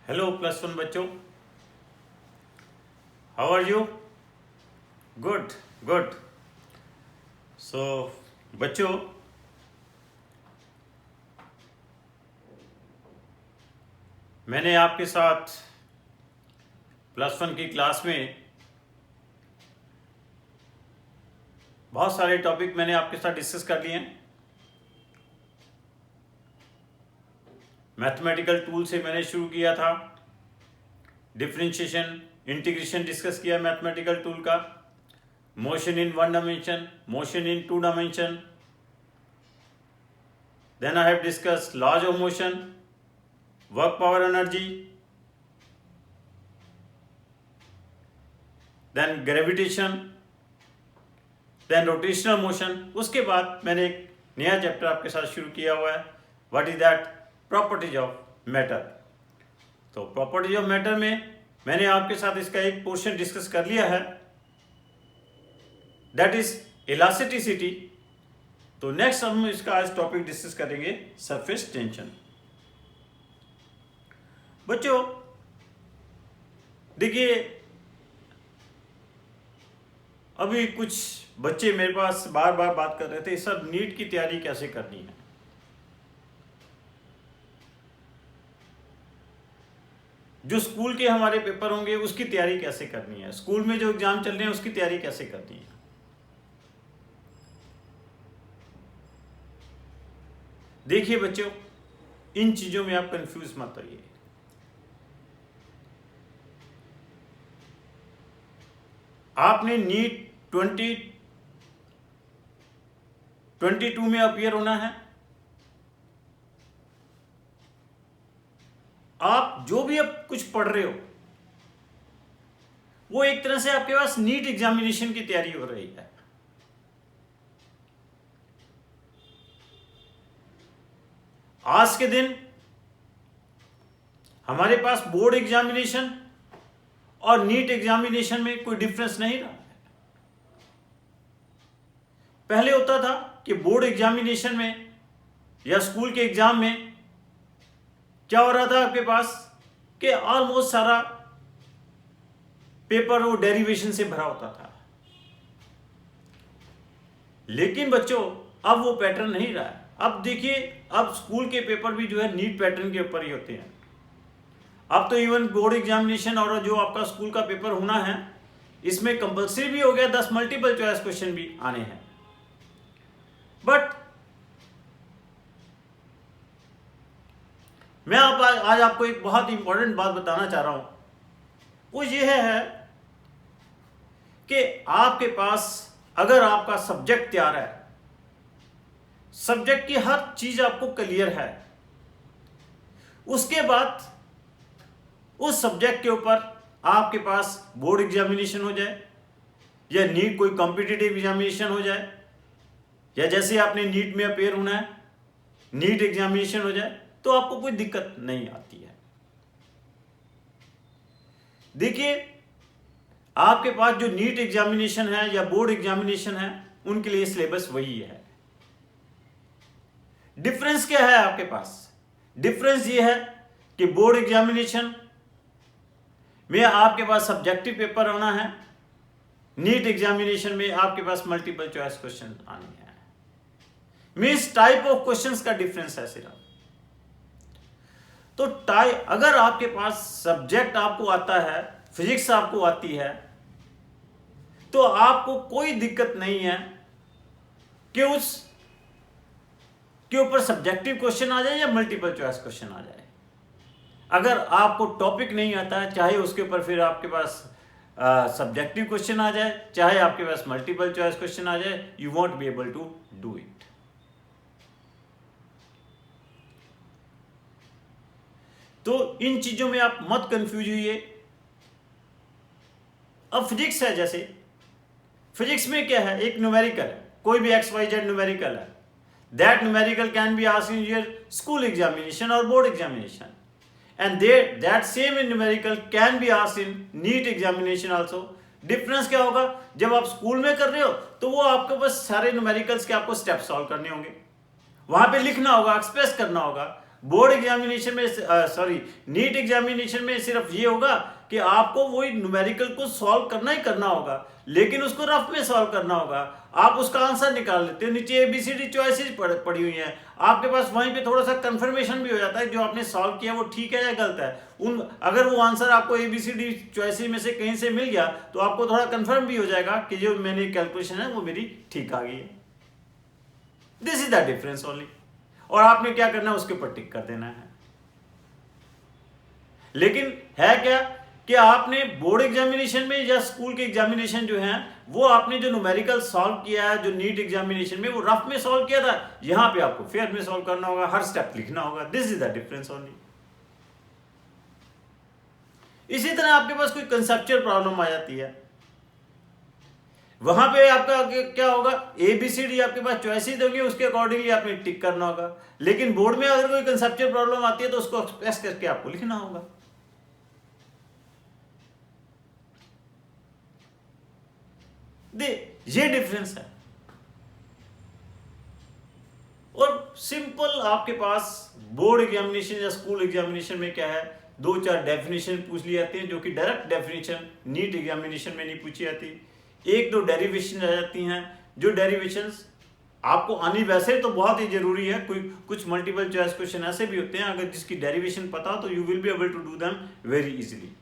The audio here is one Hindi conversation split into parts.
हेलो +1 बच्चों, how are you? Good good. So बच्चों, मैंने आपके साथ +1 की क्लास में बहुत सारे टॉपिक मैंने आपके साथ डिस्कस कर लिए हैं। मैथमेटिकल टूल से मैंने शुरू किया था, डिफरेंशिएशन, इंटीग्रेशन डिस्कस किया मैथमेटिकल टूल का, motion in 1 dimension, motion in 2 dimension, then I have discussed laws of motion, work power energy, then gravitation, then rotational motion। उसके बाद मैंने एक नया चैप्टर आपके साथ शुरू किया हुआ है, what is that? Properties of matter. तो प्रॉपर्टीज ऑफ मैटर में मैंने आपके साथ इसका एक पोर्शन डिस्कस कर लिया है, दैट इज इलास्टिसिटी। तो नेक्स्ट हम इसका आज टॉपिक डिस्कस करेंगे, सरफेस टेंशन। बच्चों देखिए, अभी कुछ बच्चे मेरे पास बार बार बात कर रहे थे, सर नीट की तैयारी कैसे करनी है। जो स्कूल के हमारे पेपर होंगे उसकी तैयारी कैसे करनी है, स्कूल में जो एग्जाम चल रहे हैं उसकी तैयारी कैसे करनी है। देखिए बच्चों, इन चीजों में आप कंफ्यूज मत होइए। आपने नीट 2022 में अपीयर होना है। आप जो भी अब कुछ पढ़ रहे हो वो एक तरह से आपके पास नीट एग्जामिनेशन की तैयारी हो रही है। आज के दिन हमारे पास बोर्ड एग्जामिनेशन और नीट एग्जामिनेशन में कोई डिफरेंस नहीं रहा है। पहले होता था कि बोर्ड एग्जामिनेशन में या स्कूल के एग्जाम में क्या हो रहा था आपके पास कि ऑलमोस्ट सारा पेपर वो डेरिवेशन से भरा होता था। लेकिन बच्चों अब वो पैटर्न नहीं रहा है। अब देखिए, अब स्कूल के पेपर भी जो है नीट पैटर्न के ऊपर ही होते हैं। अब तो इवन बोर्ड एग्जामिनेशन और जो आपका स्कूल का पेपर होना है, इसमें कंपल्सरी भी हो गया 10 मल्टीपल चॉइस क्वेश्चन भी आने हैं। बट मैं आज आपको एक बहुत इंपॉर्टेंट बात बताना चाह रहा हूं, वो ये है कि आपके पास अगर आपका सब्जेक्ट तैयार है, सब्जेक्ट की हर चीज आपको क्लियर है, उसके बाद उस सब्जेक्ट के ऊपर आपके पास बोर्ड एग्जामिनेशन हो जाए या नीट कोई कॉम्पिटिटिव एग्जामिनेशन हो जाए, या जैसे आपने नीट में अपेयर होना है नीट एग्जामिनेशन हो जाए, तो आपको कोई दिक्कत नहीं आती है। देखिए, आपके पास जो नीट एग्जामिनेशन है या बोर्ड एग्जामिनेशन है उनके लिए सिलेबस वही है। डिफरेंस क्या है आपके पास? डिफरेंस ये है कि बोर्ड एग्जामिनेशन में आपके पास सब्जेक्टिव पेपर होना है, नीट एग्जामिनेशन में आपके पास मल्टीपल चॉइस क्वेश्चन आने हैं। मींस टाइप ऑफ क्वेश्चंस का डिफरेंस है सिर्फ। तो अगर आपके पास सब्जेक्ट आपको आता है, फिजिक्स आपको आती है, तो आपको कोई दिक्कत नहीं है कि उस के ऊपर सब्जेक्टिव क्वेश्चन आ जाए या मल्टीपल चॉइस क्वेश्चन आ जाए। अगर आपको टॉपिक नहीं आता है, चाहे उसके ऊपर फिर आपके पास सब्जेक्टिव क्वेश्चन आ जाए, चाहे आपके पास मल्टीपल चॉइस क्वेश्चन आ जाए, you won't be able to do it. तो इन चीजों में आप मत कंफ्यूज हुइए। अब फिजिक्स है, जैसे फिजिक्स में क्या है, एक न्यूमेरिकल है, कोई भी XYZ न्यूमेरिकल है, that numerical can be asked in your school examination और board examination, and that same numerical can be asked in NEET examination also। Difference क्या होगा? जब आप स्कूल में कर रहे हो तो वो आपके पास सारे न्यूमेरिकल्स के आपको स्टेप सॉल्व करने होंगे, वहां पे लिखना होगा, एक्सप्रेस करना होगा। बोर्ड एग्जामिनेशन में सॉरी नीट एग्जामिनेशन में सिर्फ ये होगा कि आपको वही न्यूमेरिकल को सॉल्व करना ही करना होगा, लेकिन उसको रफ में सॉल्व करना होगा। आप उसका आंसर निकाल लेते हो, नीचे एबीसीडी चॉइसेस पड़ी हुई हैं, आपके पास वहीं पे थोड़ा सा कंफर्मेशन भी हो जाता है जो आपने सॉल्व किया वो ठीक है या गलत है। अगर वो आंसर आपको एबीसीडी चॉइसेस में से कहीं से मिल गया तो आपको थोड़ा कंफर्म भी हो जाएगा कि जो मैंने कैलकुलेशन है वो मेरी ठीक आ गई है। This is the difference only. और आपने क्या करना है, उसके ऊपर टिक कर देना है। लेकिन है क्या कि आपने बोर्ड एग्जामिनेशन में या स्कूल के एग्जामिनेशन जो है वो आपने जो न्यूमेरिकल सॉल्व किया है, जो नीट एग्जामिनेशन में वो रफ में सॉल्व किया था, यहां पे आपको फेयर में सॉल्व करना होगा, हर स्टेप लिखना होगा। This is the difference only. इसी तरह आपके पास कोई कंसेप्चुअल प्रॉब्लम आ जाती है, वहां पे आपका क्या होगा, एबीसीडी आपके पास चॉइसेस होंगे, उसके अकॉर्डिंगली आपने टिक करना होगा। लेकिन बोर्ड में अगर कोई कंसेप्चुअल प्रॉब्लम आती है तो उसको एक्सप्रेस करके आपको लिखना होगा। ये डिफरेंस है। और सिंपल आपके पास बोर्ड एग्जामिनेशन या स्कूल एग्जामिनेशन में क्या है, 2-4 डेफिनेशन पूछ ली जाती हैं जो कि डायरेक्ट डेफिनेशन नीट एग्जामिनेशन में नहीं पूछी जाती। 1-2 डेरिवेशन आ जाती हैं, जो डेरिवेशंस आपको आनी वैसे तो बहुत ही जरूरी है। कुछ मल्टीपल चॉइस क्वेश्चन ऐसे भी होते हैं अगर जिसकी डेरिवेशन पता हो तो you will be able to do them very easily.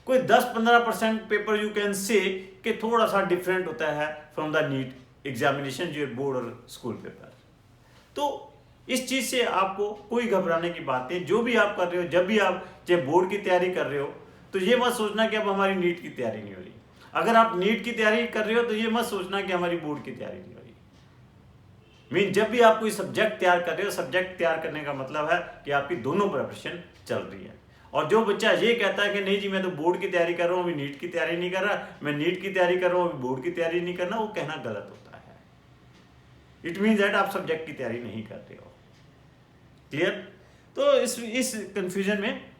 कोई 10-15% पेपर यू कैन से कि थोड़ा सा डिफरेंट होता है फ्रॉम द नीट एग्जामिनेशन जो बोर्ड और स्कूल पेपर। तो इस चीज से आपको कोई घबराने की बात नहीं। जो भी आप कर रहे हो, जब भी आप चाहे बोर्ड की तैयारी कर रहे हो तो ये मत सोचना कि अब हमारी नीट की तैयारी नहीं हो रही। अगर आप नीट की तैयारी कर रहे हो तो ये मत सोचना कि हमारी बोर्ड की तैयारी नहीं हो रही। मीन जब भी आप कोई सब्जेक्ट तैयार कर रहे हो, सब्जेक्ट तैयार करने का मतलब है कि आपकी दोनों प्रिपरेशन चल रही है। और जो बच्चा ये कहता है कि नहीं जी मैं तो बोर्ड की तैयारी कर रहा हूँ, अभी नीट की तैयारी नहीं कर रहा, मैं नीट की तैयारी कर रहा हूँ, अभी बोर्ड की तैयारी नहीं करना, वो कहना गलत होता है। इट मीन्स दैट आप सब्जेक्ट की तैयारी नहीं करते हो। क्लियर? तो इस कंफ्यूजन में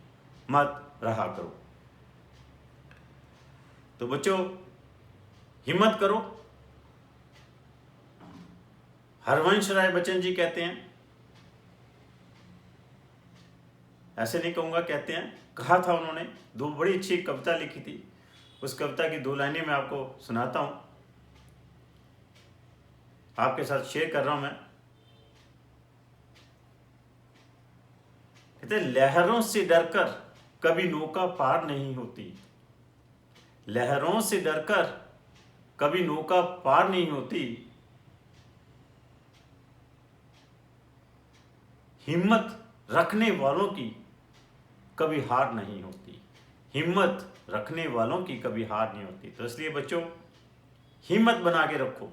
मत रहा करो। तो बच्चों हिम्मत करो। हरवंश राय बच्चन जी कहते हैं, ऐसे नहीं कहूंगा, कहते हैं, कहा था उन्होंने, 2 बड़ी अच्छी कविता लिखी थी। उस कविता की 2 लाइनें मैं आपको सुनाता हूं, आपके साथ शेयर कर रहा हूं मैं। कहते लहरों से डरकर कभी नौका पार नहीं होती, लहरों से डरकर कभी नौका पार नहीं होती, हिम्मत रखने वालों की कभी हार नहीं होती, हिम्मत रखने वालों की कभी हार नहीं होती। तो इसलिए बच्चों हिम्मत बना के रखो।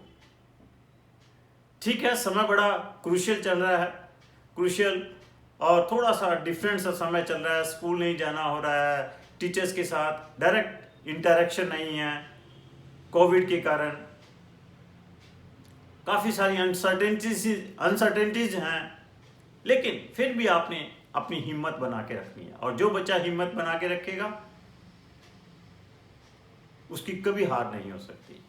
ठीक है, समय बड़ा क्रूशियल चल रहा है, क्रूशियल और थोड़ा सा डिफरेंट सा समय चल रहा है। स्कूल नहीं जाना हो रहा है, टीचर्स के साथ डायरेक्ट इंटरेक्शन नहीं है, कोविड के कारण काफ़ी सारी अनसर्टेनिटीज हैं, लेकिन फिर भी आपने अपनी हिम्मत बना के रखनी है। और जो बच्चा हिम्मत बना के रखेगा उसकी कभी हार नहीं हो सकती।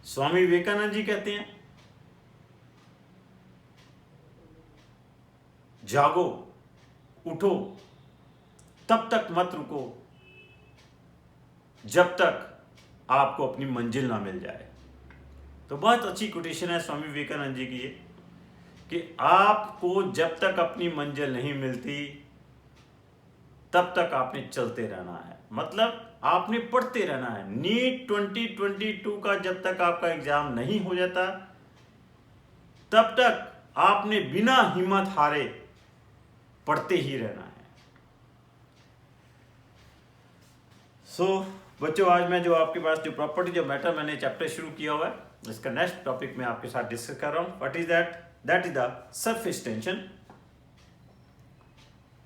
स्वामी विवेकानंद जी कहते हैं, जागो, उठो, तब तक मत रुको जब तक आपको अपनी मंजिल ना मिल जाए। तो बहुत अच्छी कोटेशन है स्वामी विवेकानंद जी की ये, कि आपको जब तक अपनी मंजिल नहीं मिलती तब तक आपने चलते रहना है, मतलब आपने पढ़ते रहना है। नीट 2022 का जब तक आपका एग्जाम नहीं हो जाता तब तक आपने बिना हिम्मत हारे पढ़ते ही रहना है। बच्चों आज मैं जो आपके पास जो प्रॉपर्टी जो मैटर मैंने चैप्टर शुरू किया हुआ है, इसका नेक्स्ट टॉपिक मैं आपके साथ डिस्कस कर रहा हूं। What is that? That is the surface tension.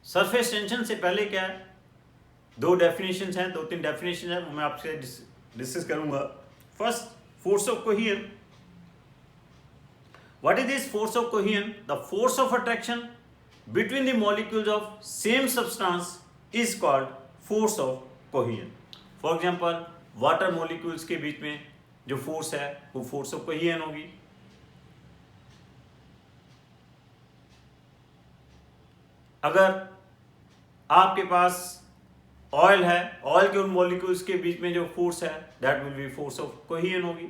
Surface tension से पहले क्या है, 2 डेफिनेशंस हैं, 2-3 डेफिनेशन है, वो मैं आपसे डिस्कस करूंगा। First, force of cohesion. What is this force of cohesion? The force of attraction between the molecules of same substance is called force of cohesion. For example water molecules के बीच में जो फोर्स है वो फोर्स ऑफ कोहेजन होगी। अगर आपके पास ऑयल है, ऑयल के उन मॉलिक्यूल्स के बीच में जो फोर्स है that will be force of cohesion होगी।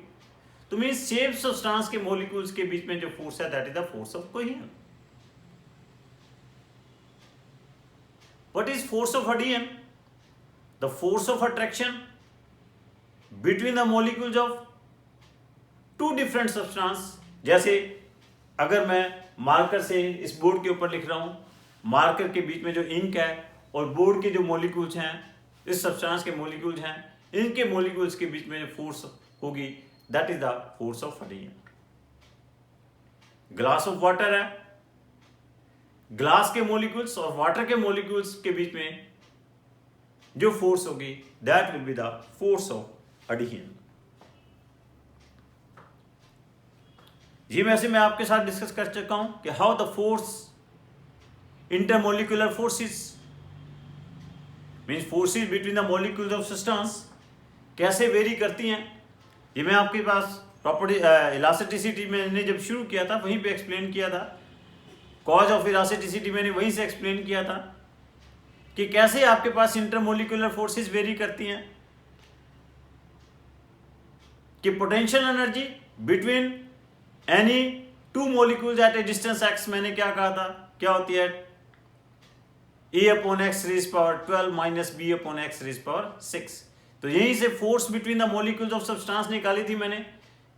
तो मीन सेम सब्सटेंस के मॉलिक्यूल्स के बीच में जो फोर्स है that is the force of cohesion. What is force of adhesion? The force of attraction between the molecules of two different substance. जैसे अगर मैं मार्कर से इस बोर्ड के ऊपर लिख रहा हूं, मार्कर के बीच में जो इंक है और बोर्ड के जो मॉलिक्यूल्स हैं, इस सब्सटेंस के मॉलिक्यूल्स हैं, इनके मॉलिक्यूल्स के बीच में जो फोर्स होगी that is the force of adhesion. Glass of water है, ग्लास के मॉलिक्यूल्स और वाटर के मॉलिक्यूल्स के बीच में जो फोर्स होगी that will be the force of adhesion. जी वैसे मैं आपके साथ डिस्कस कर चुका हूं कि how the force intermolecular forces means forces between the molecules of substance कैसे वेरी करती हैं। ये मैं आपके पास प्रॉपर्टी इलास्टिसिटी मैंने जब शुरू किया था वहीं पे एक्सप्लेन किया था। कॉज ऑफ इलास्टिसिटी मैंने वहीं से एक्सप्लेन किया था कि कैसे आपके पास इंटरमोलिकुलर फोर्सेस वेरी करती हैं। कि potential energy between any two molecules at a distance x, मैंने क्या कहा था, क्या होती है A/x raise power 12 minus B/x raise power 6। तो यहीं से force between the molecules of substance निकाली थी मैंने,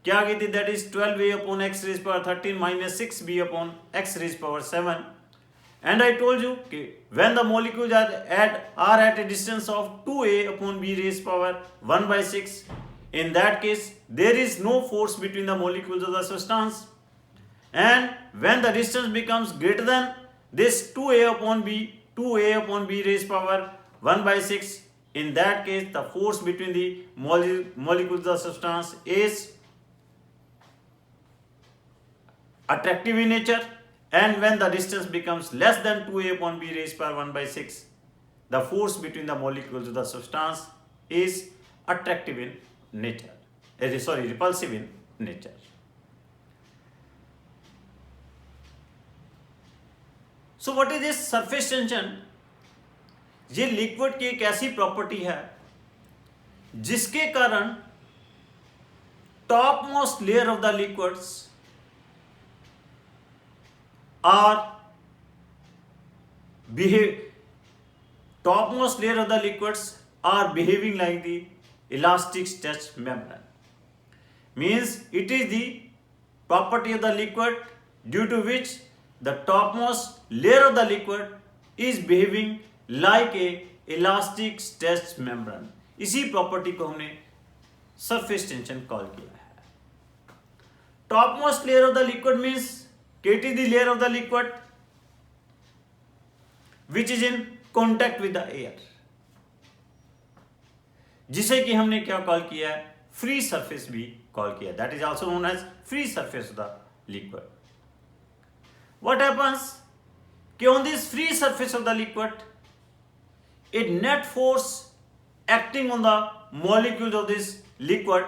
क्या की थी, that is 12A/x raise power 13 minus 6B/x raise power 7। And I told you कि when the molecules are at a distance of 2A/b rays power 1/6, in that case there is no force between the molecules of the substance, and when the distance becomes greater than this 2A/b raised power 1/6, in that case the force between the molecules of the substance is attractive in nature, and when the distance becomes less than 2A/b raised power 1/6, the force between the molecules of the substance is attractive in nature, repulsive in nature. So what is this surface tension? ये लिक्विड की एक ऐसी प्रॉपर्टी है जिसके कारण top most layer of the liquids are behaving like the elastic stretch membrane. Means it is the property of the liquid due to which the topmost layer of the liquid is behaving like a elastic stretch membrane. इसी प्रॉपर्टी को हमने सरफेस टेंशन कॉल किया है। Topmost layer of the liquid means it is the layer of the liquid which is in contact with the air, जिसे कि हमने क्या कॉल किया है, फ्री सरफेस भी कॉल किया, that is also known as free surface of the liquid. What happens कि on this free surface of the liquid a net force acting on the molecules of this liquid,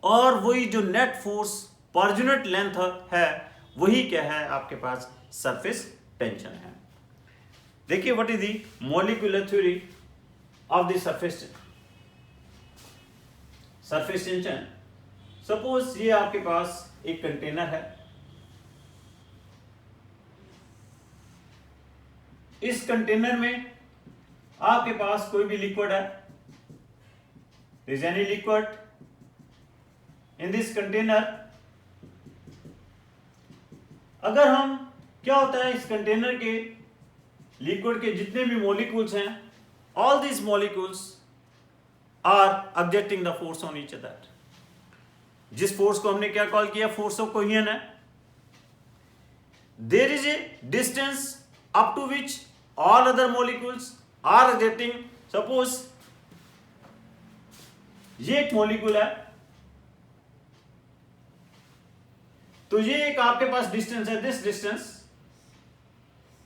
और वही जो net force per unit length है वही क्या है आपके पास सरफेस टेंशन है। देखिए what is the molecular theory of the surface tension. Suppose ये आपके पास एक कंटेनर है, इस कंटेनर में आपके पास कोई भी लिक्विड है, is any liquid in this container. अगर हम क्या होता है इस कंटेनर के लिक्विड के जितने भी मॉलिक्यूल्स हैं, all this molecules are exerting the force on each other. जिस फोर्स को हमने क्या कॉल किया, फोर्स ऑफ कोहेजन है। There is a distance up to which all other molecules are exerting. Suppose ये एक मॉलिक्यूल है, तो ये एक आपके पास डिस्टेंस है, दिस डिस्टेंस,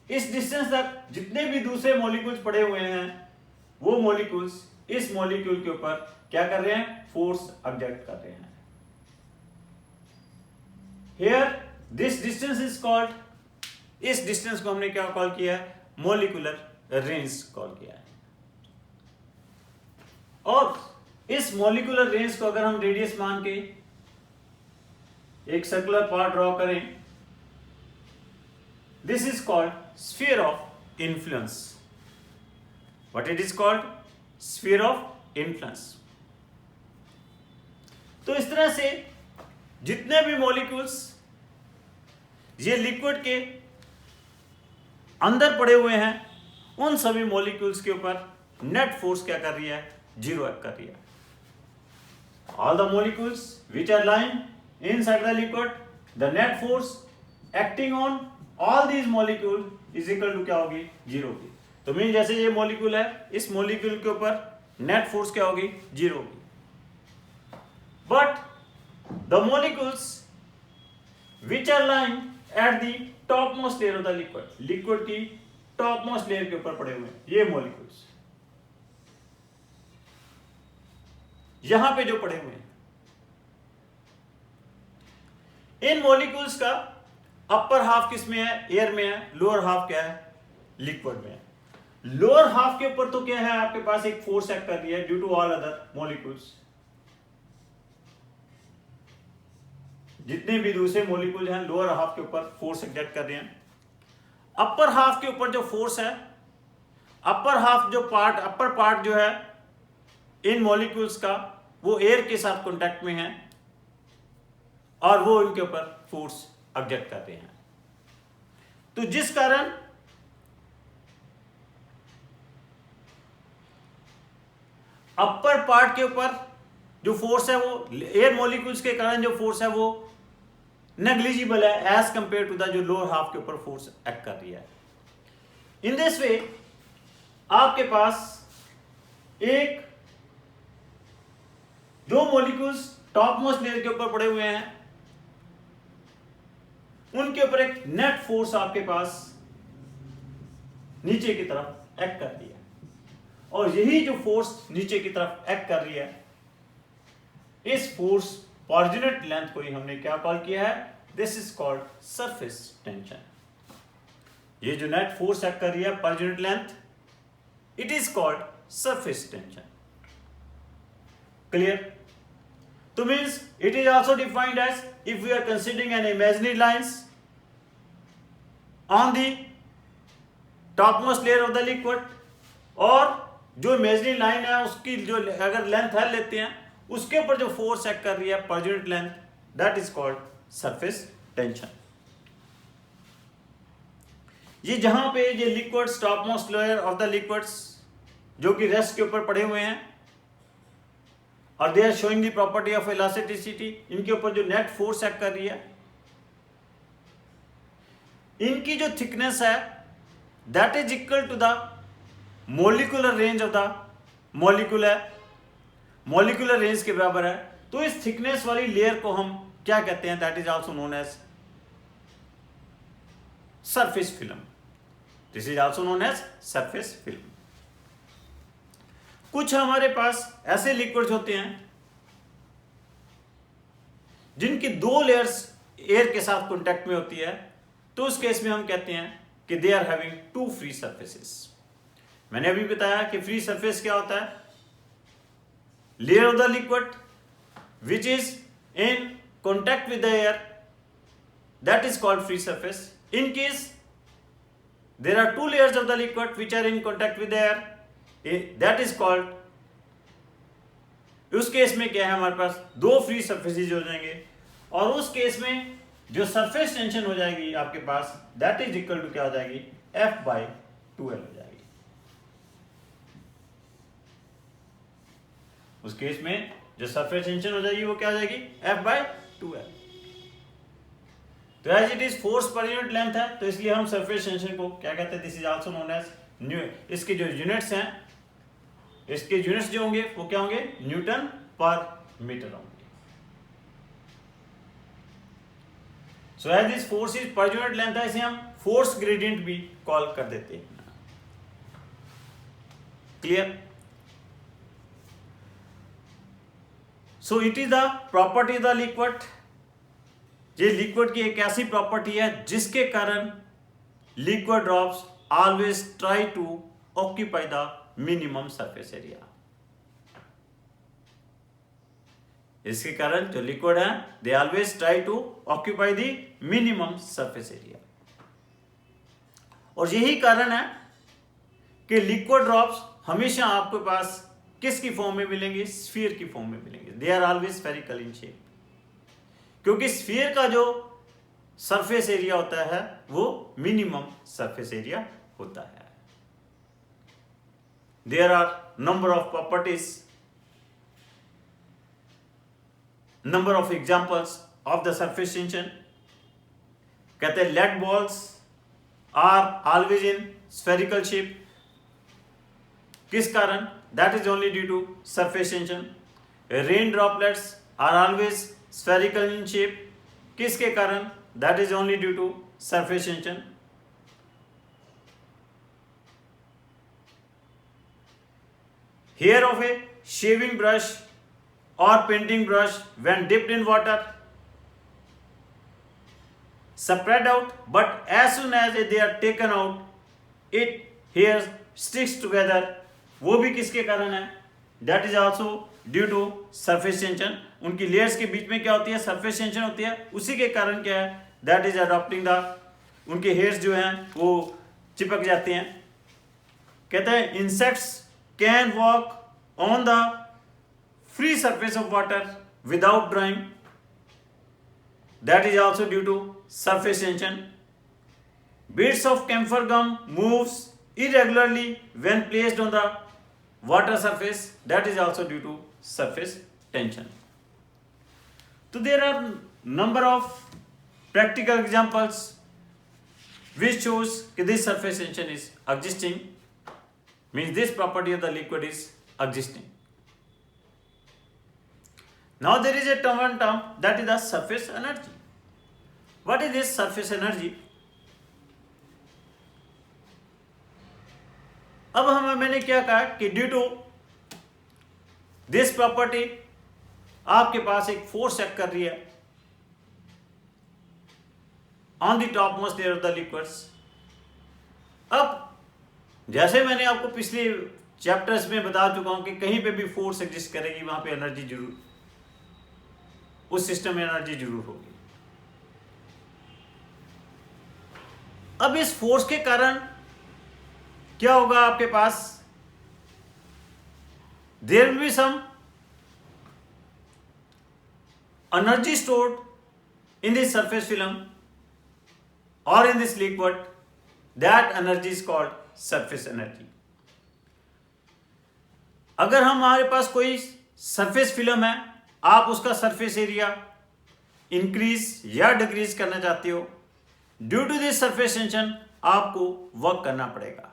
इस डिस्टेंस तक जितने भी दूसरे मॉलिक्यूल्स पड़े हुए हैं वो मॉलिक्यूल्स इस मॉलिक्यूल के ऊपर क्या कर रहे हैं, फोर्स एक्सर्ट कर रहे हैं। Here this distance is called, इस डिस्टेंस को हमने क्या कॉल किया है, मॉलिक्यूलर रेंज कॉल किया है। और इस मॉलिक्यूलर रेंज को अगर हम रेडियस मान के एक सर्कुलर पार्ट ड्रॉ करें, this is called sphere of influence. What it is called, sphere of influence. तो इस तरह से जितने भी मॉलिक्यूल्स ये लिक्विड के अंदर पड़े हुए हैं, उन सभी मॉलिक्यूल्स के ऊपर नेट फोर्स क्या कर रही है, 0 एक्ट कर रही है। All the molecules which are lying inside the liquid, the net force acting on all these molecule is equal to क्या होगी, 0 होगी। तो मीन जैसे ये मॉलिक्यूल है, इस मॉलिक्यूल के ऊपर नेट फोर्स क्या होगी, 0 होगी। But the molecules which are lying at the top most layer of the liquid, liquid की टॉप मोस्ट लेयर के ऊपर पड़े हुए हैं ये मॉलिक्यूल्स, यहां पे जो पड़े हुए हैं, इन मॉलिक्यूल्स का अपर हाफ किस में है, एयर में है, लोअर हाफ क्या है, लिक्विड में है। लोअर हाफ के ऊपर तो क्या है, आपके पास एक फोर्स एक्ट कर रही है due to all other molecules, जितने भी दूसरे मॉलिक्यूल हैं लोअर हाफ के ऊपर फोर्स एक्ट कर रहे हैं। अपर हाफ के ऊपर जो फोर्स है, अपर हाफ जो पार्ट, अपर पार्ट जो है इन मॉलिक्यूल्स का, वो एयर के साथ कांटेक्ट में है और वो इनके ऊपर फोर्स एग्जर्ट करते हैं। तो जिस कारण अपर पार्ट के ऊपर जो फोर्स है, वो एयर मॉलिक्यूल्स के कारण जो फोर्स है वो नेग्लिजिबल है एज कंपेयर टू द जो लोअर हाफ के ऊपर फोर्स एक्ट कर रही है। इन दिस वे आपके पास एक दो मॉलिक्यूल्स टॉप मोस्ट लेयर के ऊपर पड़े हुए हैं, उनके ऊपर एक नेट फोर्स आपके पास नीचे की तरफ एक्ट कर रही है, और यही जो फोर्स नीचे की तरफ एक्ट कर रही है, इस फोर्स कोऑर्डिनेट लेंथ को ही हमने क्या कॉल किया है, this is called surface tension. ये जो नेट फोर्स एक्ट कर रही है per unit length, it is called surface tension. Clear? तो means it is also defined as, if we are considering an imaginary lines on the topmost layer of the liquid, और जो imaginary line है उसकी जो अगर लेंथ है लेते हैं, उसके ऊपर जो फोर्स एक्ट कर रही है per unit length, that is called surface tension. ये जहां पे ये liquids topmost layer of the liquids जो कि रेस्ट के ऊपर पड़े हुए हैं और they are showing the property of elasticity, इनके ऊपर जो नेट फोर्स एक्ट कर रही है, इनकी जो थिकनेस है that is equal to the molecular range of the molecule है, मॉलिक्यूलर रेंज के बराबर है। तो इस थिकनेस वाली लेयर को हम क्या कहते हैं, that is also known as surface film. This is also known as surface film. कुछ हमारे पास ऐसे लिक्विड्स होते हैं जिनकी दो लेयर्स एयर के साथ कांटेक्ट में होती है, तो उस केस में हम कहते हैं कि they are having two free surfaces. मैंने अभी बताया कि फ्री सरफेस क्या होता है, layer of the liquid which is in contact with the air, that is called free surface. In case there are two layers of the liquid which are in contact with the air, that is called, उस केस में क्या है, हमारे पास दो फ्री सरफेसेस हो जाएंगे, और उस केस में जो सरफेस टेंशन हो जाएगी आपके पास, दैट इज इक्वल टू क्या हो जाएगी, F/2L हो जाएगी। उस केस में जो सरफेस टेंशन हो जाएगी वो क्या हो जाएगी, F/2L। तो as it is force per unit length है, तो इसलिए हम सरफेस टेंशन को क्या कहते हैं, this is also known as, इसके जो यूनिट्स हैं, इसके यूनिट्स जो होंगे वो क्या होंगे, न्यूटन पर मीटर होंगे। So as this force is per unit length है, इसे हम फोर्स ग्रेडियंट भी कॉल कर देते हैं। Clear? So it is the property of the liquid ये लिक्विड की एक ऐसी प्रॉपर्टी है जिसके कारण liquid drops always try to occupy the minimum surface area. इसके कारण जो लिक्विड है they always try to occupy the minimum surface area. और यही कारण है कि लिक्विड ड्रॉप्स हमेशा आपके पास किसकी फॉर्म में मिलेंगे? स्फीयर की फॉर्म में मिलेंगे। They are always spherical in shape, क्योंकि स्फीयर का जो सरफेस एरिया होता है वो मिनिमम सरफेस एरिया होता है। There are number of properties, number of examples of the surface tension. कहते हैं lead balls are always in spherical shape. किस कारण? That is only due to surface tension. Rain droplets are always spherical in shape. किसके कारण? That is only due to surface tension. Hair of a shaving brush or painting brush when dipped in water spread out, but as soon as they are taken out it hairs sticks together। वो भी किसके कारण है? That is also due to surface tension। उनकी layers के बीच में क्या होती है? surface tension होती है। उसी के कारण क्या है? That is adopting the, उनके hairs जो हैं वो चिपक जाते हैं। कहते हैं insects can walk on the free surface of water without drying। That is also due to surface tension। Bits of camphor gum moves irregularly when placed on the water surface। That is also due to surface tension। So there are number of practical examples which shows that this surface tension is existing, means this property of the liquid is existing। Now there is a term that is the surface energy। What is this surface energy? अब मैंने क्या कहा कि ड्यू टू दिस प्रॉपर्टी आपके पास एक फोर्स एक्ट कर रही है on the top most layer of the liquids. अब जैसे मैंने आपको पिछले चैप्टर्स में बता चुका हूं कि कहीं पे भी फोर्स एग्जिस्ट करेगी वहां पे एनर्जी जरूर, उस सिस्टम में एनर्जी जरूर होगी। अब इस फोर्स के कारण क्या होगा आपके पास? There will be some energy stored in this surface film और in this liquid. That energy is called surface energy. अगर हमारे पास कोई सरफेस फिल्म है, आप उसका सरफेस एरिया इंक्रीज या डिक्रीज करना चाहते हो, due to this surface tension आपको वर्क करना पड़ेगा।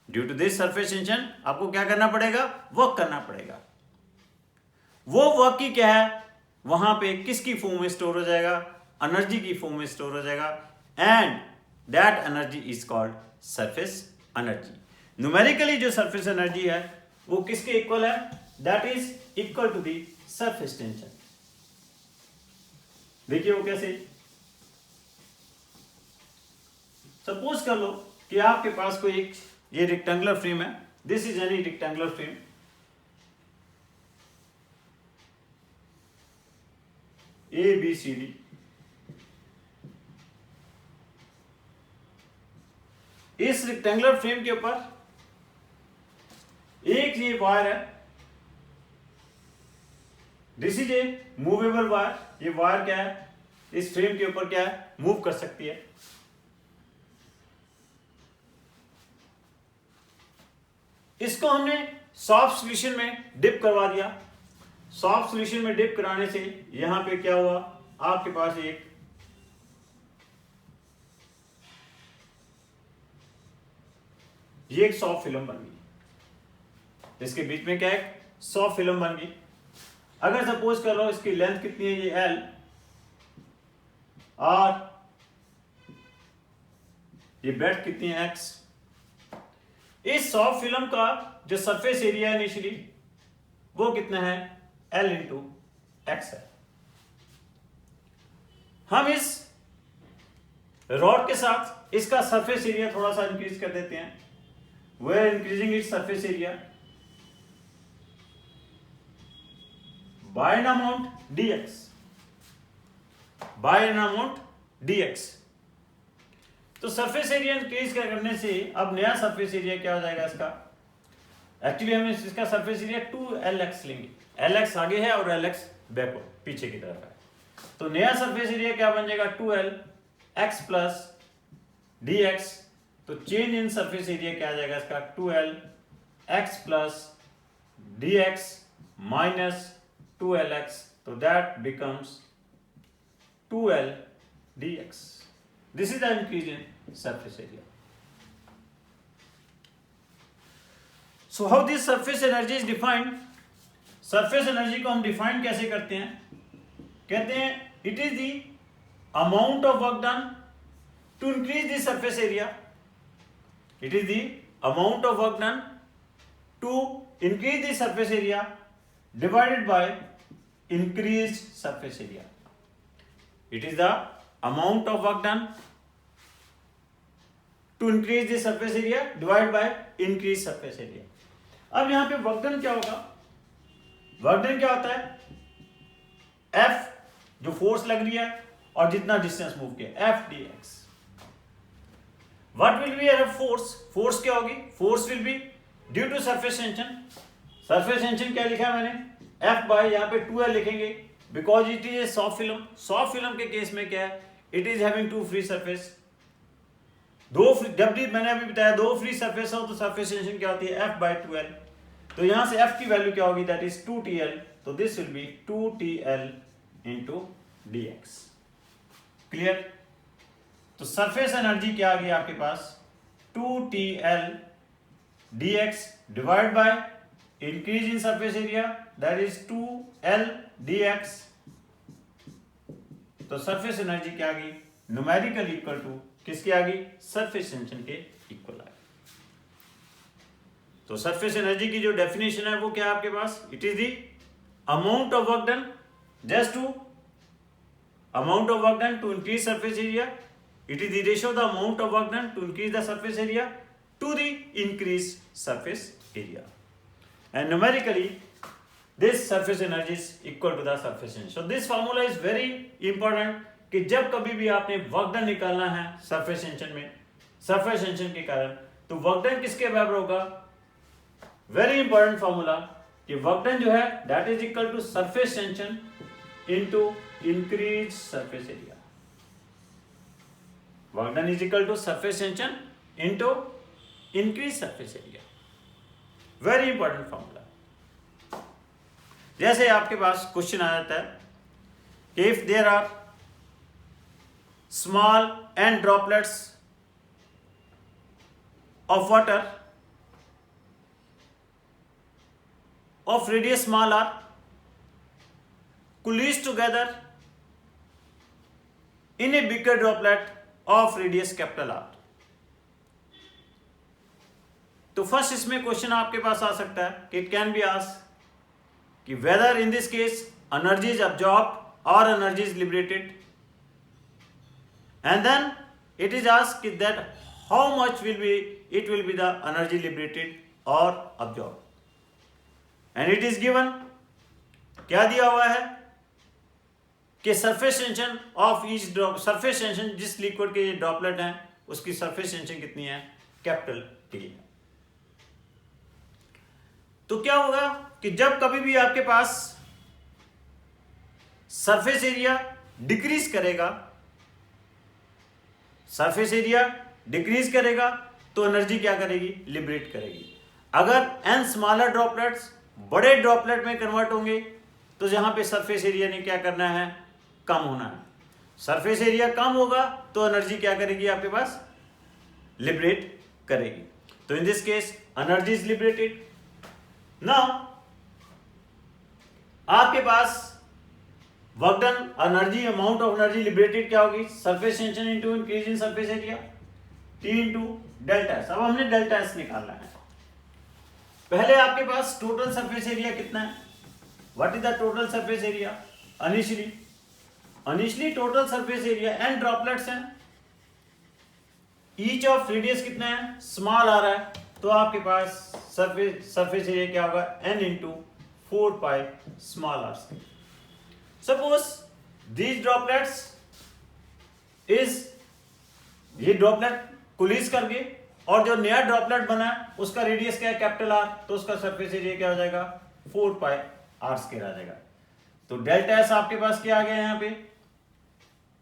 Due to this surface tension आपको क्या करना पड़ेगा? वर्क करना पड़ेगा। वो वर्क की क्या है? वहां पे किसकी फॉर्म में स्टोर हो जाएगा? एनर्जी की फॉर्म में स्टोर हो जाएगा। And that energy is called surface energy. Numerically जो सरफेस एनर्जी है वो किसके इक्वल है? That is equal to the surface tension. देखिए वो कैसे? सपोज कर लो कि आपके पास कोई एक ये रेक्टेंगुलर फ्रेम है। This is any rectangular frame. A B C D. इस रेक्टेंगुलर फ्रेम के ऊपर एक ये वायर है। This is a movable wire. ये वायर क्या है? इस फ्रेम के ऊपर क्या है? मूव कर सकती है। इसको हमने सॉफ्ट सॉल्यूशन में डिप करवा दिया। सॉफ्ट सॉल्यूशन में डिप कराने से यहां पे क्या हुआ? आपके पास ये एक सॉफ्ट फिल्म बन गई। इसके बीच में क्या है? सॉफ्ट फिल्म बन गई। अगर सपोज कर लो इसकी लेंथ कितनी है? ये एल, और ये ब्रेड्थ कितनी है? एक्स। इस सॉफ्ट फिल्म का जो सरफेस एरिया है इनिशियली वो कितना है? एल इंटू एक्स है। हम इस रॉड के साथ इसका सरफेस एरिया थोड़ा सा इंक्रीज कर देते हैं. We are increasing its surface area by an amount dx, by an amount dx. तो सरफेस एरिया इंक्रीज करने से अब नया सरफेस एरिया क्या हो जाएगा इसका? एक्चुअली हम इसका सरफेस एरिया 2lx लेंगे. lx आगे है और lx बैकवर्ड पीछे की तरफ है. तो नया सरफेस एरिया क्या बन जाएगा? 2lx plus dx. तो चेंज इन सरफेस एरिया क्या आ जाएगा इसका? 2lx plus dx minus 2lx. तो that becomes 2l dx. This is the increase in surface area. So how this surface energy is defined? Surface energy को हम define कैसे करते हैं? कहते हैं it is the amount of work done to increase the surface area. It is the amount of work done to increase the surface area divided by increased surface area. It is the amount of work done to increase the surface area divided by increased surface area. अब यहां पे वर्क डन क्या होगा? वर्क डन क्या होता है? F जो फोर्स लग रही है और जितना डिस्टेंस मूव किया, F dx. What will be a force? Force क्या होगी? Force will be due to surface tension. Surface tension क्या लिखा है मैंने? F बाय यहाँ पे 2l लिखेंगे because it is a soft film. Soft film के केस में क्या है? It is having two free surface. जब भी मैंने अभी बताया दो फ्री सरफेस हो तो सरफेस टेंशन क्या होती है? F by 2l. तो यहां से F की वैल्यू क्या होगी? That is 2TL. तो this will be 2TL into dx. Clear? तो सरफेस एनर्जी क्या आ गई आपके पास? 2TL dx divide by increase in surface area that is 2L dx. तो सरफेस एनर्जी क्या आ गई? न्यूमेरिकल इक्वल टू किसकी आ गई? सरफेस टेंशन के इक्वल आ गई. तो सरफेस एनर्जी की जो डेफिनेशन है वो क्या है आपके पास? It is the amount of work done just to amount of work done to increase surface area. It is the ratio of the amount of work done to increase the surface area to the increase surface area. And numerically this surface energy is equal to the surface tension. So this formula is very important कि जब कभी भी आपने वर्क डन निकालना है सरफेस टेंशन में, सरफेस टेंशन के कारण, तो वर्क डन किसके बराबर होगा? वेरी इंपॉर्टेंट फॉर्मूला कि वर्क डन जो है that is equal to surface tension into increase surface area. Work done is equal to surface tension into increase surface area. Very important formula. जैसे आपके पास क्वेश्चन आ जाता है if there are small and droplets of water of radius small r coalesce together in a bigger droplet of radius capital R. तो फर्स्ट इसमें क्वेश्चन आपके पास आ सकता है कि इट कैन बी आस्क्ड कि whether in this case energy is absorbed or energy is liberated, and then it is asked that how much will be the energy liberated or absorbed, and it is given क्या दिया हुआ है कि surface tension of each drop, surface tension जिस लिक्विड के ड्रॉपलेट हैं उसकी सरफेस टेंशन कितनी है? कैपिटल T है. तो क्या होगा कि जब कभी भी आपके पास सरफेस एरिया डिक्रीज करेगा, सरफेस एरिया डिक्रीज करेगा तो एनर्जी क्या करेगी? लिबरेट करेगी. अगर n स्मॉलर ड्रॉपलेट्स बड़े ड्रॉपलेट में कन्वर्ट होंगे तो जहां पे सरफेस एरिया ने क्या करना है? कम होना है. सरफेस एरिया कम होगा तो एनर्जी क्या करेगी आपके पास? लिबरेट करेगी. तो in this case energy is liberated. Now आपके पास work done energy, amount of energy liberated क्या होगी? Surface tension into increase in surface area T into delta S. अब हमने डेल्टा एस निकालना है. पहले आपके पास टोटल सरफेस एरिया कितना है? What is the total surface area? Initially initially total surface area n droplets हैं, ईच ऑफ रेडियस कितना है, स्मॉल आ रहा है, तो आपके पास सरफेस एरिया क्या होगा, n into 4 pi small r square. Suppose these droplets is, ये ड्रॉपलेट कोलिज कर गए और जो नया ड्रॉपलेट बना है उसका रेडियस क्या है, कैपिटल आर, तो उसका सरफेस एरिया क्या हो जाएगा, 4 पाई आर स्क्वायर आ जाएगा। तो डेल्टा एस आपके पास क्या आ गया, यहाँ पे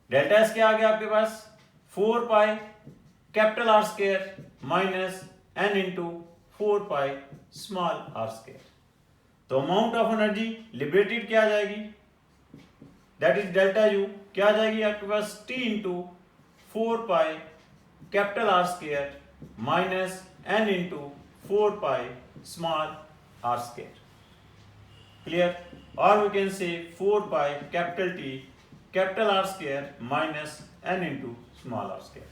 डेल्टा एस क्या आ गया आपके पास, 4 pi capital R square minus n into 4 pi small r square. तो अमाउंट ऑफ एनर्जी लिबरेटेड क्या आ जाएगी, दैट इज डेल्टा यू, क्या आ जाएगी आपके पास, t into 4 pi capital R square minus n into 4 pi small r square. Clear? और we can say 4 pi capital T capital R square minus n into small r square.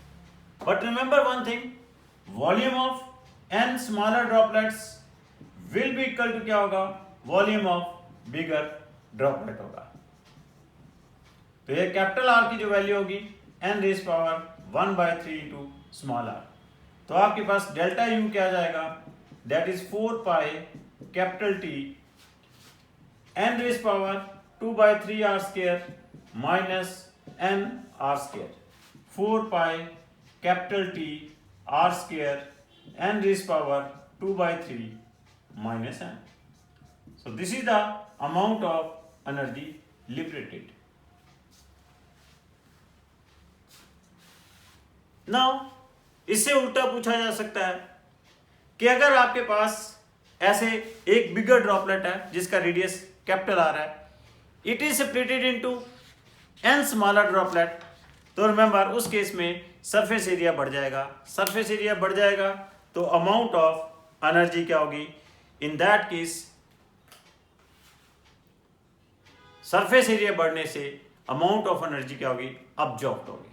But remember one thing, volume of n smaller droplets will be equal to क्या होगा, वॉल्यूम ऑफ बिगर ड्रॉपलेट होगा। तो ये कैपिटल R की जो वैल्यू होगी n raise power 1/3 into small r, तो आपके पास डेल्टा U क्या आ जाएगा, that is 4 pi capital T n raise power 2/3 r square minus n r square, 4 pi capital T r square n raise power 2/3 minus n. So this is the amount of energy liberated. Now इससे उल्टा पूछा जा सकता है कि अगर आपके पास ऐसे एक बिगर ड्रॉपलेट है जिसका रेडियस कैपिटल आ रहा है, it is separated into n smaller droplet, तो रिमेंबर उस केस में सरफेस एरिया बढ़ जाएगा, सरफेस एरिया बढ़ जाएगा तो अमाउंट ऑफ एनर्जी क्या होगी, इन दैट केस सरफेस एरिया बढ़ने से अमाउंट ऑफ एनर्जी क्या होगी, अब्जॉर्ब्ड होगी।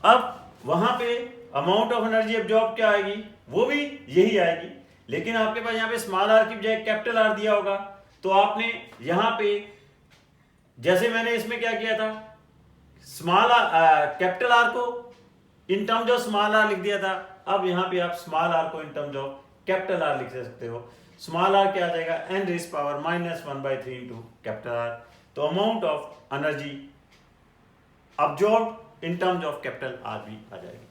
अब वहां पे अमाउंट ऑफ एनर्जी अब्जॉर्ब क्या आएगी, वो भी यही आएगी, लेकिन आपके पास यहाँ पे स्मॉल आर की बजाय कैपिटल आर दिया होगा, तो आपने यहाँ पे जैसे मैंने इसमें क्या किया था, स्मॉल कैपिटल आर को in terms of small r लिख दिया था, अब यहाँ पे आप स्मॉल आर को in terms of capital R लिख सकते हो। स्मॉल आर क्या आ जाएगा, n raise power minus 1/3 into capital R, तो amount of energy absorb in terms of capital R भी आ जाएगी।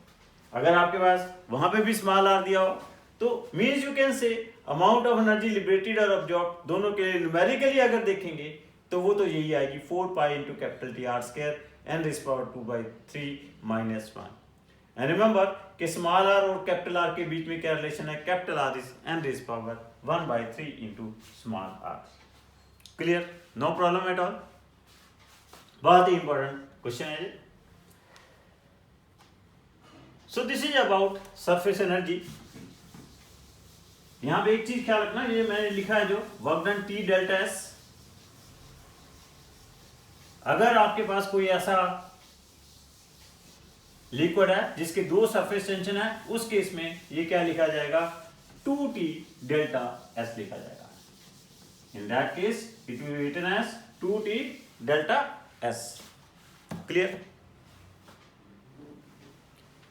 अगर आपके पास वहां पे भी स्मॉल आर दिया हो तो means you can say amount of energy liberated और अब्जॉर्ब दोनों के लिए न्यूमेरिकली अगर देखेंगे तो वो तो यही आएगी, 4 pi into capital T R square n raise power 2/3 minus 1। And remember कि स्मॉल आर और कैपिटल आर के बीच में क्या रिलेशन है, capital R is n raise power 1/3 into small r. Clear? No problem at all. बहुत ही इंपॉर्टेंट क्वेश्चन है ये। So this is about surface energy. यहां पे एक चीज ख्याल रखना, ये मैंने लिखा है जो work done T delta S, अगर आपके पास कोई ऐसा लिक्विड है जिसके दो सरफेस टेंशन है, उस केस में ये क्या लिखा जाएगा, 2T डेल्टा S लिखा जाएगा। In that case it will be written as 2T delta S। Clear?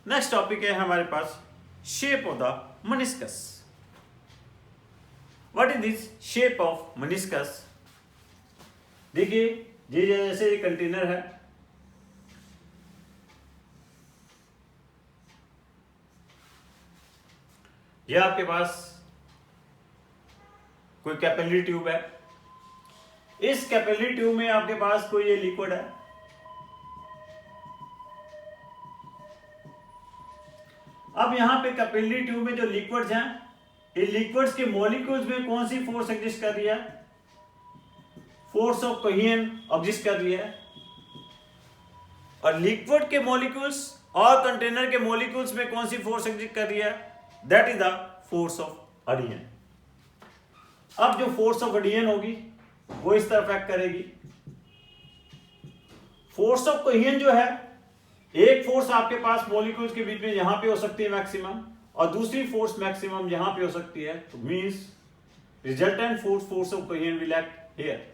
Next topic है हमारे पास shape of the meniscus. What is this shape of meniscus? देखिए ये जैसे ये कंटेनर है, ये आपके पास कोई कैपिलरी ट्यूब है, इस कैपिलरी ट्यूब में आपके पास कोई ये लिक्विड है, अब यहां पे कैपिलरी ट्यूब में जो लिक्विड्स हैं, इन लिक्विड्स के मॉलिक्यूल्स में कौन सी फोर्स एग्जिस्ट कर रही है, फोर्स ऑफ कोहेजन एग्जिस्ट कर रही है, और लिक्विड के मॉलिक्यूल्स और कंटेनर के मॉलिक्यूल्स में कौन सी फोर्स एग्जिस्ट कर रही है, that is the force of adhesion. अब जो फोर्स ऑफ एडिशन होगी वो इस तरफ एक्ट करेगी। फोर्स ऑफ कोहेजन जो है, एक फोर्स आपके पास मॉलिक्यूल्स के बीच में यहां पे हो सकती है मैक्सिमम, और दूसरी फोर्स मैक्सिमम यहां पे हो सकती है, तो means resultant force of cohesion will act here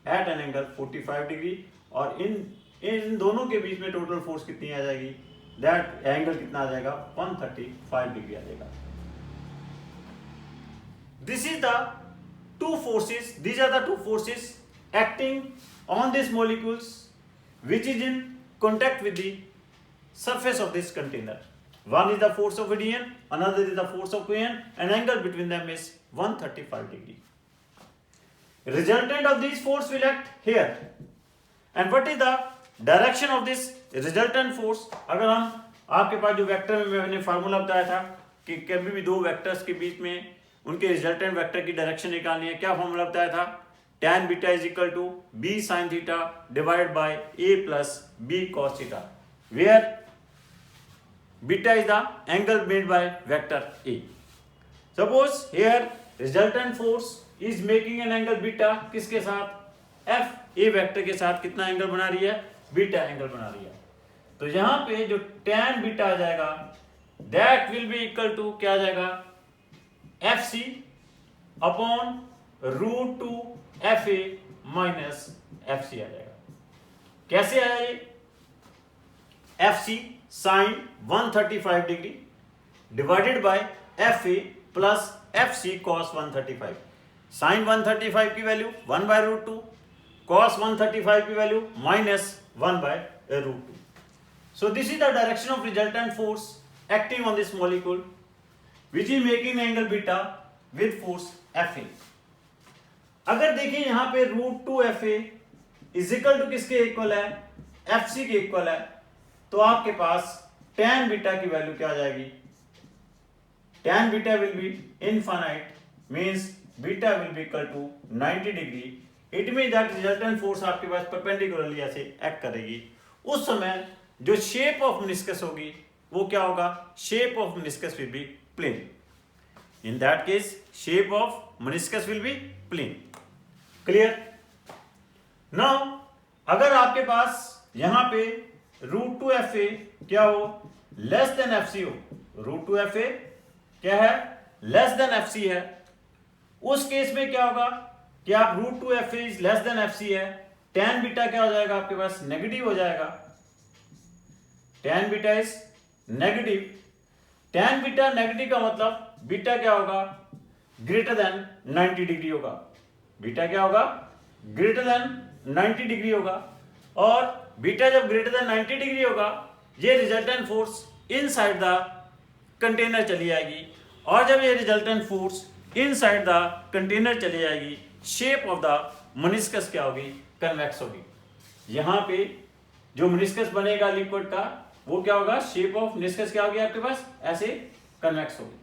eight an angle 45 degree, और इन दोनों के बीच में टोटल फोर्स कितनी आ जाएगी, दैट एंगल कितना आ जाएगा, 135 डिग्री आ जाएगा। This is the two forces, these are the two forces acting on these molecules which is in contact with the surface of this container. One is the force of adhesion, another is the force of cohesion, and angle between them is 135 degree. Resultant of these force will act here. And what is the direction of this resultant force? अगर हम आपके पास जो वेक्टर में मैंने फार्मूला बताया था कि कभी भी दो वेक्टर्स के बीच में उनके रिजल्टेंट वेक्टर की डायरेक्शन निकालनी है, क्या फॉर्मूला बताया था, tan beta is equal to b sin theta divided by a plus b cos theta, where beta is the angle made by vector a. Suppose here resultant force is making an angle beta किसके साथ, f a वेक्टर के साथ कितना एंगल बना रही है, बीटा एंगल बना रही है। तो यहां पे जो tan बीटा आ जाएगा that will be equal to क्या आ जाएगा, FC upon root 2 FA minus FC आ जाएगा। कैसे आया ये, FC sine 135 degree divided by FA plus FC cos 135। Sine 135 की वैल्यू 1 बाय रूट 2, कॉस 135 की value minus 1 by root 2। So this is the direction of resultant force acting on this molecule which is making angle beta with force FA। अगर देखिए यहां पे root 2 FA is equal to किसके इक्वल है, FC के इक्वल है, तो आपके पास tan बीटा की वैल्यू क्या आ जाएगी, tan beta will be infinite, means beta will be equal to 90 degree. It mean that resultant force आपके पास परपेंडिकुलरली ऐसे एक्ट करेगी। उस समय जो शेप ऑफ मेनिस्कस होगी वो क्या होगा, shape of meniscus will B plane. In that case, shape of meniscus will be plane. Clear? Now, अगर आपके पास यहां पे रूट 2 FA क्या हो, लेस देन FC हो, रूट 2 FA क्या है, लेस देन FC है, उस केस में क्या होगा कि आप root 2 FA is less than FC है, tan बीटा क्या हो जाएगा आपके पास, नेगेटिव हो जाएगा, tan beta is negative. tan beta negative का मतलब बीटा क्या होगा, ग्रेटर देन 90 डिग्री होगा, बीटा क्या होगा, ग्रेटर देन 90 डिग्री होगा। और बीटा जब ग्रेटर देन 90 डिग्री होगा ये resultant force inside the container चली जाएगी, और जब ये resultant force inside the container चली जाएगी शेप ऑफ द मेनिस्कस क्या होगी, कन्वेक्स होगी। यहां पे जो मेनिस्कस बनेगा लिक्विड का वो क्या होगा, शेप ऑफ मेनिस्कस क्या होगी आपके पास, ऐसे कन्वेक्स होगी।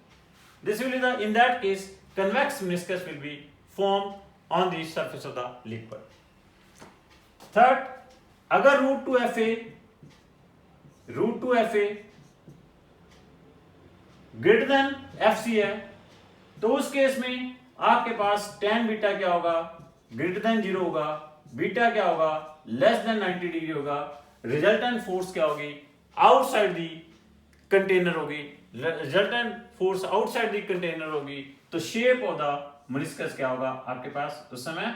This will be in that case convex meniscus will be form on the surface of the liquid. Third, अगर root 2 FA greater than FC है तो उस केस में आपके पास tan बीटा क्या होगा, ग्रेटर देन 0 होगा, बीटा क्या होगा, लेस देन 90 डिग्री होगा, रिजल्टेंट फोर्स क्या होगी, आउटसाइड दी कंटेनर होगी, resultant force outside the container होगी, तो शेप ऑफ द मेनिस्कस क्या होगा आपके पास उस समय,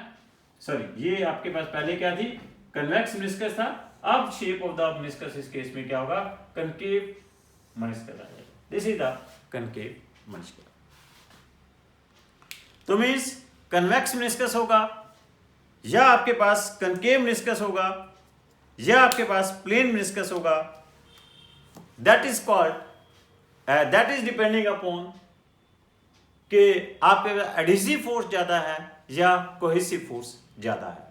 सॉरी ये आपके पास पहले क्या थी, कन्वेक्स मेनिस्कस था, अब शेप ऑफ द मेनिस्कस इस केस में क्या होगा, कनकेव मेनिस्कस आ जाएगा। This is the concave meniscus. तो मींस कन्वेक्स मेनिस्कस होगा या आपके पास कनकेव मेनिस्कस होगा या आपके पास प्लेन मेनिस्कस होगा, that is called, that is depending upon कि आपके पास एडहेसिव फोर्स ज्यादा है या कोहेसिव फोर्स ज्यादा है।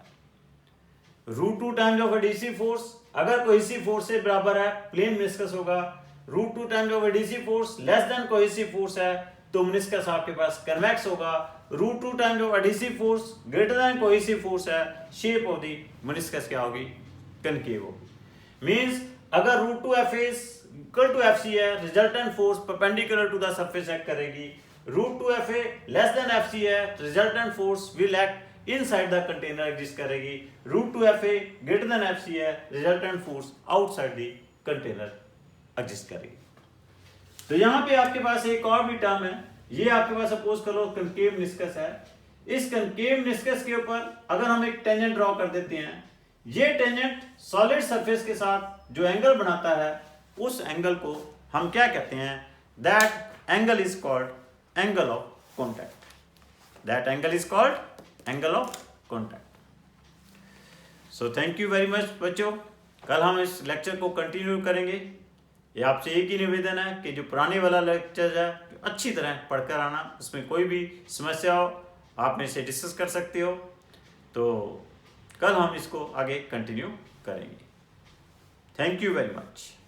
Root 2 times of adhesive force अगर कोहेसिव फोर्स से बराबर है प्लेन मेनिस्कस होगा, root 2 times of adhesive force less than cohesive force है तो मेनिस्कस आपके पास कन्वेक्स होगा, root 2 times of adhesive force greater than cohesive force है, शेप ऑफ द मेनिस्कस क्या होगी, कनकेव होगी। मींस अगर root 2 FA equal to FC है, resultant force perpendicular to the surface act करेगी, root 2 FA less than FC है, resultant force will act inside the container exist करेगी, root 2 FA greater than FC है, resultant force outside the container exist करेगी। तो यहां पे आपके पास एक और भी टर्म है, ये आपके पास सपोज करो कनकेव मेनिस्कस है, इस कनकेव निष्कर्ष के ऊपर अगर हम एक टेंजेंट ड्रॉ कर देते हैं, ये टेंजेंट सॉलिड सरफेस के साथ जो एंगल बनाता है उस एंगल को हम क्या कहते हैं? That angle is called angle of contact. That angle is called angle of contact. So thank you very much बच्चों। कल हम इस लेक्चर को कंटिन्यू करेंगे। ये आपसे एक ही निवेदन है कि जो पुराने वाला लेक्चर है अच्छी तरह पढ़कर आना, उसमें कोई भी समस्या हो आप मेरे से डिस्कस कर सकते हो। तो कल हम इसको आगे कंटिन्यू करेंगे। Thank you very much.